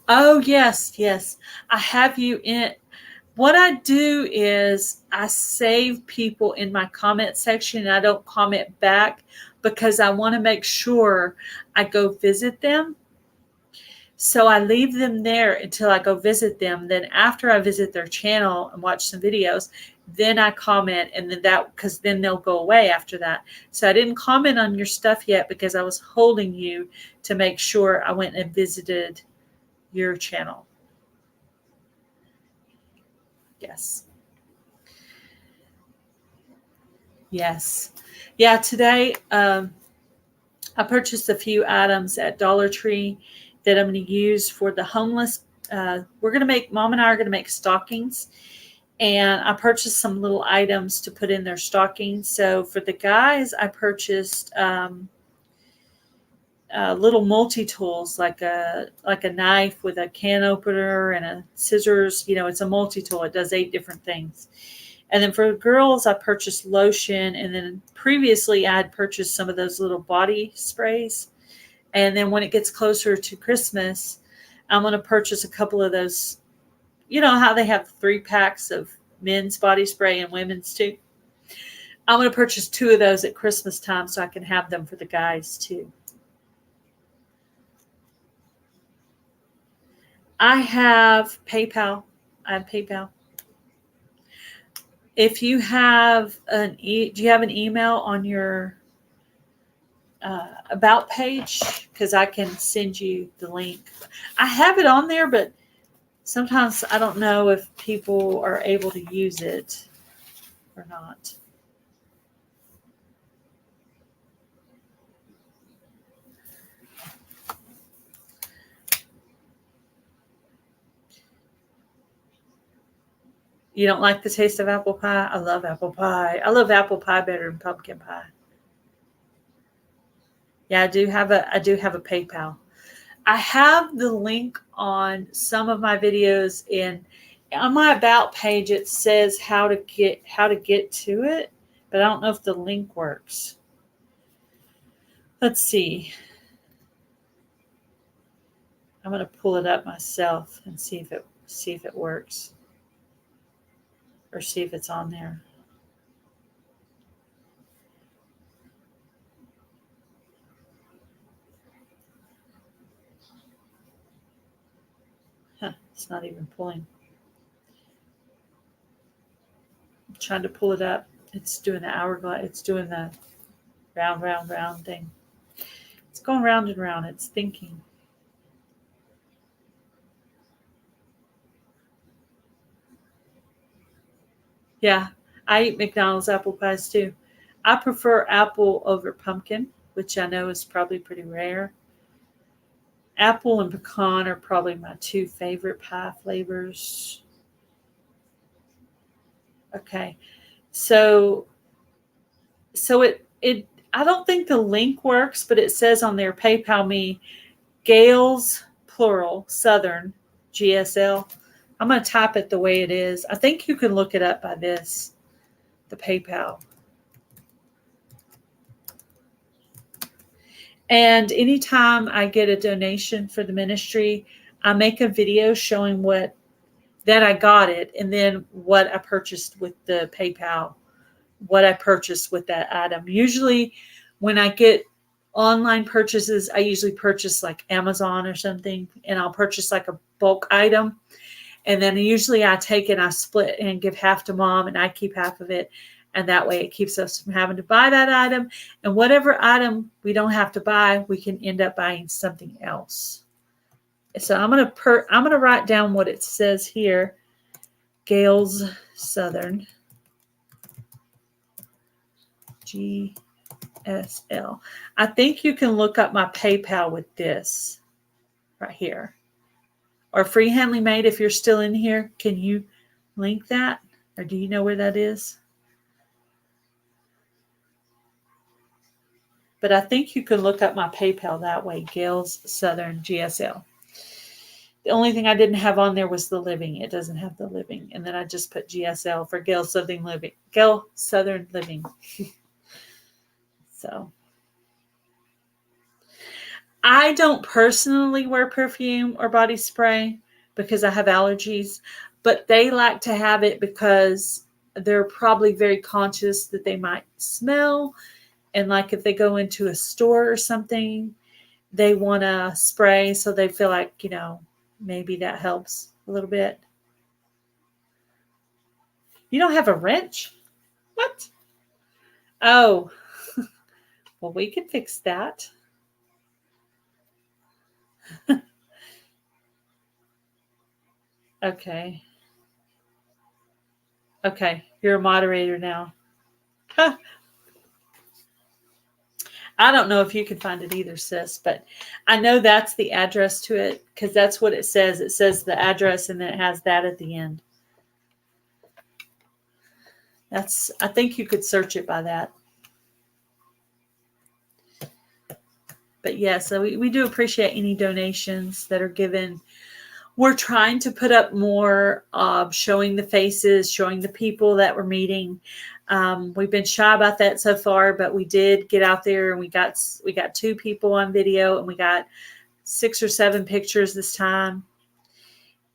Oh, yes, yes. I have you in. What I do is I save people in my comment section and I don't comment back because I want to make sure I go visit them. So I leave them there until I go visit them. Then after I visit their channel and watch some videos, then I comment, and because then they'll go away after that. So I didn't comment on your stuff yet because I was holding you to make sure I went and visited your channel. Yes. Yes. Yeah, today I purchased a few items at Dollar Tree that I'm going to use for the homeless. Mom and I are going to make stockings. And I purchased some little items to put in their stockings. So for the guys, I purchased little multi-tools, like a knife with a can opener and a scissors. It's a multi-tool. It does 8 different things. And then for girls, I purchased lotion. And then previously, I had purchased some of those little body sprays. And then when it gets closer to Christmas, I'm going to purchase a couple of those. You know how they have 3 packs of men's body spray and women's too? I'm going to purchase 2 of those at Christmas time so I can have them for the guys too. I have PayPal. If you have do you have an email on your about page? Because I can send you the link. I have it on there, but sometimes I don't know if people are able to use it or not. You don't like the taste of apple pie? I love apple pie. I love apple pie better than pumpkin pie. Yeah, I do have a PayPal. I have the link on some of my videos, and on my about page it says how to get to it, but I don't know if the link works. Let's see. I'm going to pull it up myself and see if it works, or see if it's on there. It's not even pulling. I'm trying to pull it up. It's doing the hourglass. It's doing the round thing. It's going round and round. It's thinking. Yeah, I eat McDonald's apple pies too. I prefer apple over pumpkin, which I know is probably pretty rare. Apple and pecan are probably my 2 favorite pie flavors. Okay. So it I don't think the link works, but it says on their PayPal me Gales plural Southern GSL. I'm going to type it the way it is. I think you can look it up by this, the PayPal. And anytime I get a donation for the ministry, I make a video showing that I got it, and then what I purchased with the PayPal, what I purchased with that item. Usually when I get online purchases, I usually purchase like Amazon or something, and I'll purchase like a bulk item. And then usually I take it, I split and give half to mom, and I keep half of it. And that way it keeps us from having to buy that item. And whatever item we don't have to buy, we can end up buying something else. So I'm gonna write down what it says here. Gales Southern GSL. I think you can look up my PayPal with this right here. Or Free Handling Made, if you're still in here, can you link that? Or do you know where that is? But I think you can look up my PayPal that way, Gales Southern GSL. The only thing I didn't have on there was the living. It doesn't have the living. And then I just put GSL for Gale Southern Living. Gale Southern Living. So I don't personally wear perfume or body spray because I have allergies, but they like to have it because they're probably very conscious that they might smell. And like if they go into a store or something, they want to spray, so they feel like, maybe that helps a little bit. You don't have a wrench? What? Oh, well, we can fix that. Okay. Okay, you're a moderator now. Huh. I don't know if you can find it either, sis, but I know that's the address to it because that's what it says. It says the address and then it has that at the end. I think you could search it by that. But yeah, so we do appreciate any donations that are given. We're trying to put up more showing the faces, showing the people that we're meeting. We've been shy about that so far, but we did get out there and we got 2 people on video and we got 6 or 7 pictures this time.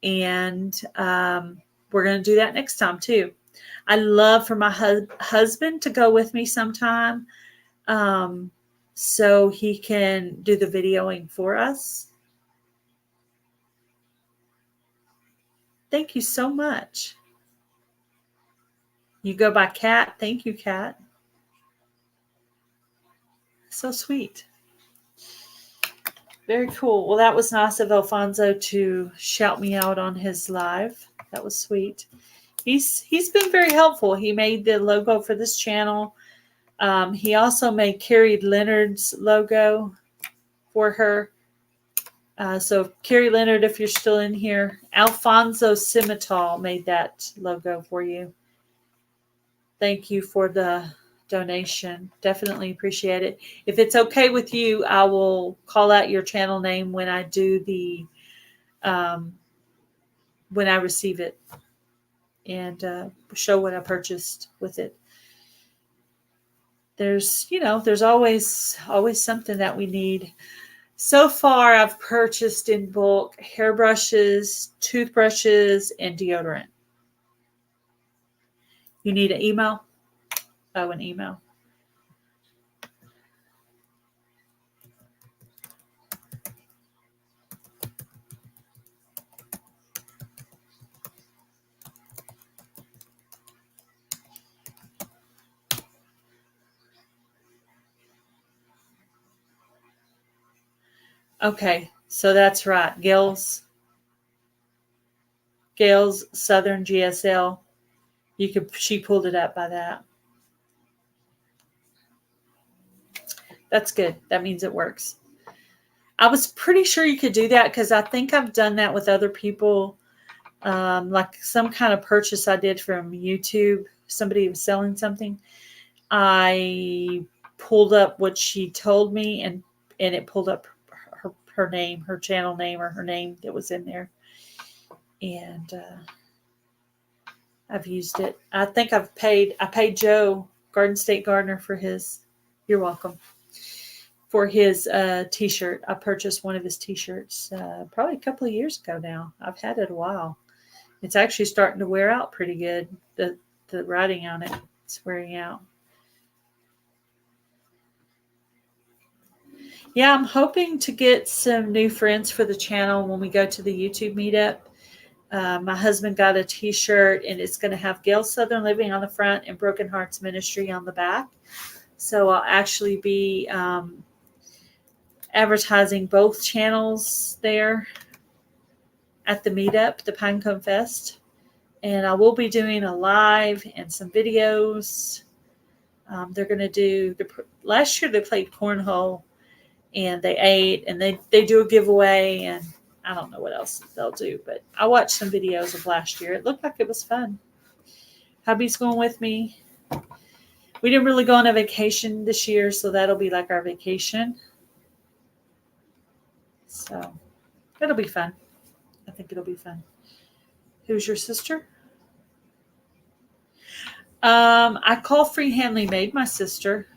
And we're going to do that next time too. I love for my husband to go with me sometime so he can do the videoing for us. Thank you so much. You go by Kat. Thank you, Kat. So sweet. Very cool. Well, that was nice of Alfonso to shout me out on his live. That was sweet. He's been very helpful. He made the logo for this channel. He also made Carrie Leonard's logo for her. So Carrie Leonard, if you're still in here, Alfonso Scimital made that logo for you. Thank you for the donation. Definitely appreciate it. If it's okay with you, I will call out your channel name when I do the when I receive it and show what I purchased with it. There's always something that we need. So far, I've purchased in bulk hairbrushes, toothbrushes, and deodorant. You need an email? Oh, an email. Okay, so that's right. Gail's Southern GSL. She pulled it up by that. That's good. That means it works. I was pretty sure you could do that because I think I've done that with other people. Like some kind of purchase I did from YouTube. Somebody was selling something. I pulled up what she told me and it pulled up her name, her channel name, or her name that was in there. And I've used it. I think I paid Joe, Garden State Gardener, for his, you're welcome, for his t-shirt. I purchased one of his t-shirts probably a couple of years ago now. I've had it a while. It's actually starting to wear out pretty good. The writing on it, it's wearing out. Yeah, I'm hoping to get some new friends for the channel when we go to the YouTube meetup. My husband got a t-shirt and it's going to have Gail Southern Living on the front and Broken Hearts Ministry on the back. So I'll actually be advertising both channels there at the meetup, the Pinecone Fest. And I will be doing a live and some videos. They're going to do, last year they played cornhole and they ate and they do a giveaway and I don't know what else they'll do, but I watched some videos of last year. It looked like it was fun. Hubby's going with me. We didn't really go on a vacation this year, so that'll be like our vacation. So it'll be fun. I think it'll be fun. Who's your sister? I call Free Handley Maid my sister,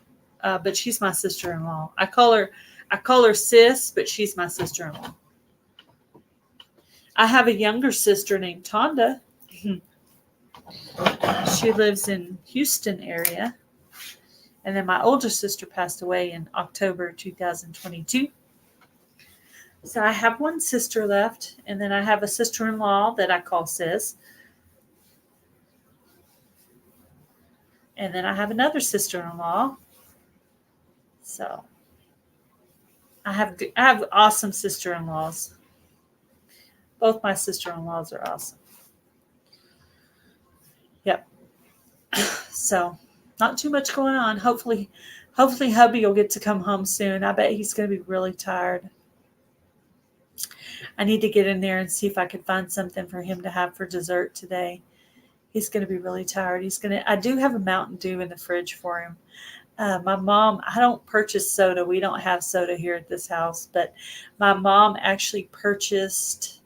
but she's my sister-in-law. I call her sis, but she's my sister-in-law. I have a younger sister named Tonda. She lives in Houston area. And then my older sister passed away in October 2022. So I have one sister left. And then I have a sister-in-law that I call sis. And then I have another sister-in-law. So I have awesome sister-in-laws. Both my sister-in-laws are awesome. Yep. So not too much going on. Hopefully hubby will get to come home soon. I bet he's going to be really tired. I need to get in there and see if I can find something for him to have for dessert today. He's going to be really tired. I do have a Mountain Dew in the fridge for him. My mom, I don't purchase soda. We don't have soda here at this house, but my mom actually purchased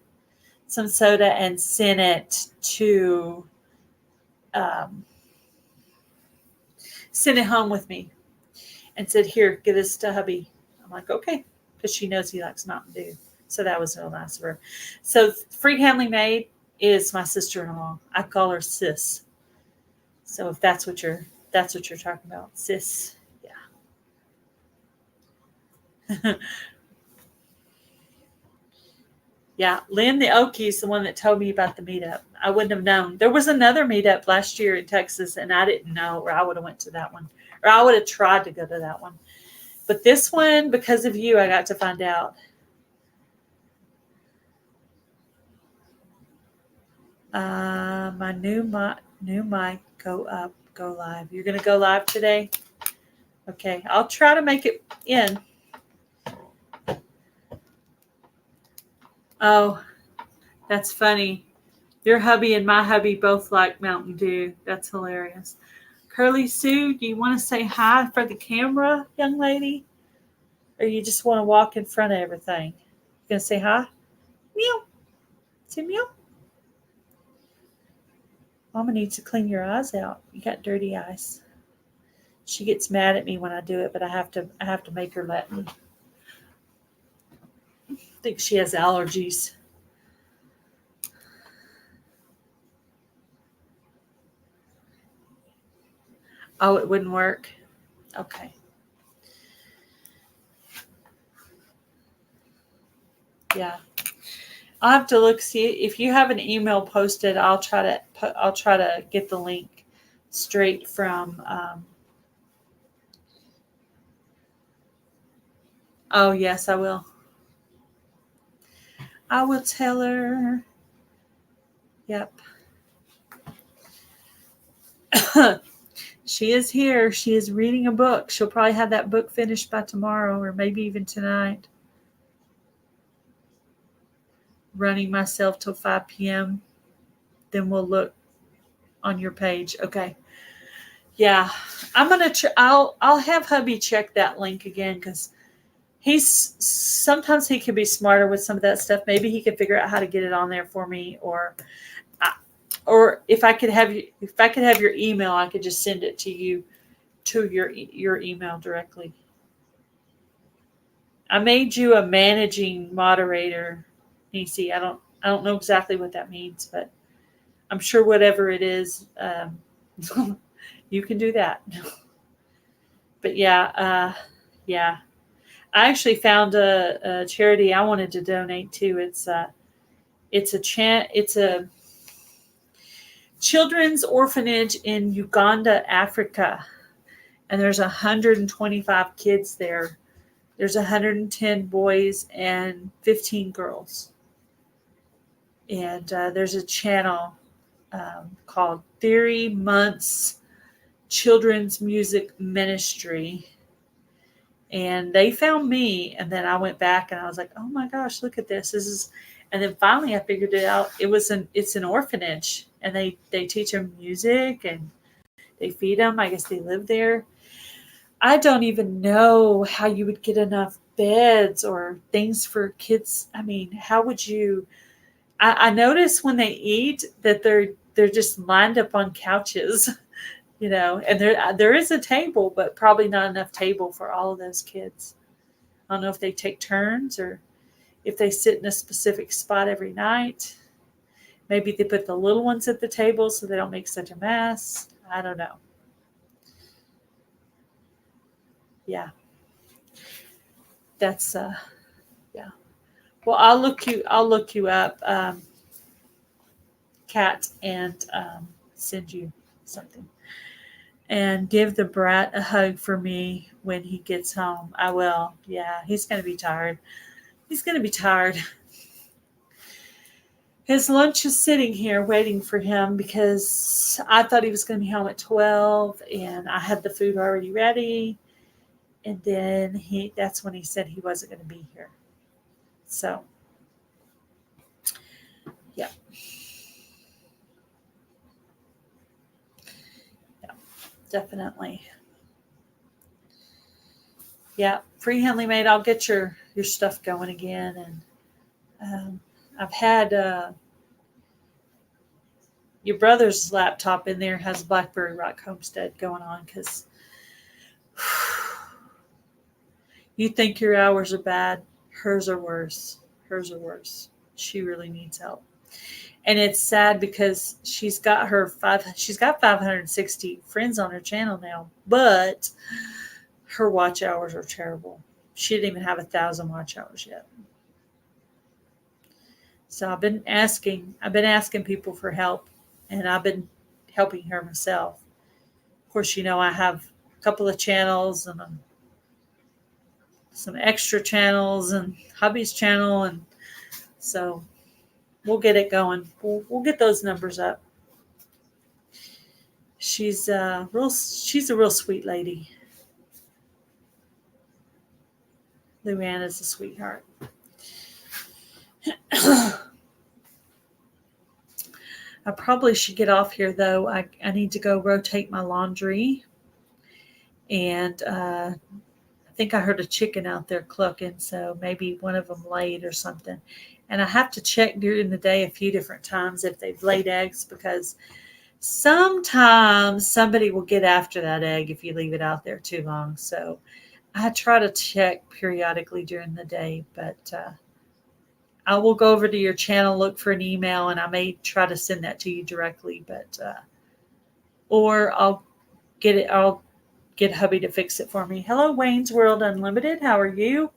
some soda and sent it to um, sent it home with me and said, "Here, get this to hubby." I'm like, "Okay," because she knows he likes Mountain Dew. So that was real nice of her. So Free Handling Maid is my sister-in-law. I call her Sis. So if that's what you're talking about, Sis. Yeah. Yeah, Lynn the Okies, the one that told me about the meetup. I wouldn't have known. There was another meetup last year in Texas, and I didn't know, or I would have went to that one, or I would have tried to go to that one. But this one, because of you, I got to find out. My new mic go live. You're gonna go live today? Okay, I'll try to make it in. Oh, that's funny. Your hubby and my hubby both like Mountain Dew. That's hilarious. Curly Sue, do you want to say hi for the camera, young lady? Or you just want to walk in front of everything? You gonna say hi? Meow. Say meow. Mama needs to clean your eyes out. You got dirty eyes. She gets mad at me when I do it, but I have to make her let me. I think she has allergies. Oh, it wouldn't work. Okay. Yeah. I'll have to look see if you have an email posted. I'll try to get the link straight from. Oh yes, I will. I will tell her. Yep. She is here. She is reading a book. She'll probably have that book finished by tomorrow or maybe even tonight. Running myself till 5 p.m. Then we'll look on your page. Okay. Yeah. I'm gonna. I'll have hubby check that link again because he's sometimes he can be smarter with some of that stuff. Maybe he could figure out how to get it on there for me, or if I could have your email, I could just send it to you to your email directly. I made you a managing moderator, Nisi. I don't know exactly what that means, but I'm sure whatever it is, you can do that. But yeah. I actually found a charity I wanted to donate to. It's a children's orphanage in Uganda, Africa, and there's 125 kids there. There's 110 boys and 15 girls, and there's a channel called Theory Months Children's Music Ministry, and they found me, and then I went back and I was like, oh my gosh, look at this. This is, and then finally I figured it out. It's an orphanage, and they teach them music and they feed them. I guess they live there. I don't even know how you would get enough beds or things for kids. I mean, how would you? I notice when they eat that they're just lined up on couches, and there is a table, but probably not enough table for all of those kids. I don't know if they take turns or if they sit in a specific spot every night. Maybe they put the little ones at the table so they don't make such a mess. I don't know. Yeah, that's yeah. Well, I'll look you up, Kat, and send you something. And give the brat a hug for me when he gets home. I will. Yeah, he's gonna be tired. He's gonna be tired. His lunch is sitting here waiting for him because I thought he was going to be home at 12 and I had the food already ready. And then that's when he said he wasn't going to be here. So, yeah. Yeah, definitely. Yeah, free Henley made. I'll get your stuff going again. And I've had your brother's laptop in there has Blackberry Rock Homestead going on because you think your hours are bad. Hers are worse. Hers are worse. She really needs help. And it's sad because she's got 560 friends on her channel now, but her watch hours are terrible. She didn't even have 1,000 watch hours yet. So I've been asking people for help, and I've been helping her myself. Of course, I have a couple of channels and some extra channels and hubby's channel, and so we'll get it going. We'll get those numbers up. She's a real sweet lady. Luann is a sweetheart. I probably should get off here, though. I need to go rotate my laundry. And I think I heard a chicken out there clucking, so maybe one of them laid or something. And I have to check during the day a few different times if they've laid eggs, because sometimes somebody will get after that egg if you leave it out there too long. So I try to check periodically during the day, but I will go over to your channel, look for an email, and I may try to send that to you directly, but or I'll get hubby to fix it for me. Hello, Wayne's World Unlimited. How are you?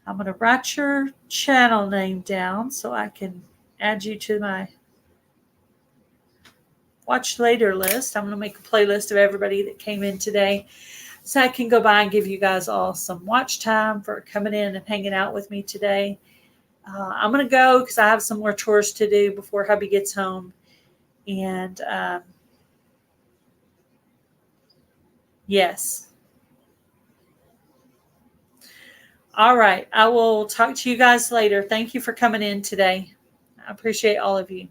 I'm going to write your channel name down so I can add you to my watch later list. I'm going to make a playlist of everybody that came in today so I can go by and give you guys all some watch time for coming in and hanging out with me today. I'm going to go because I have some more chores to do before hubby gets home. And yes. All right. I will talk to you guys later. Thank you for coming in today. I appreciate all of you.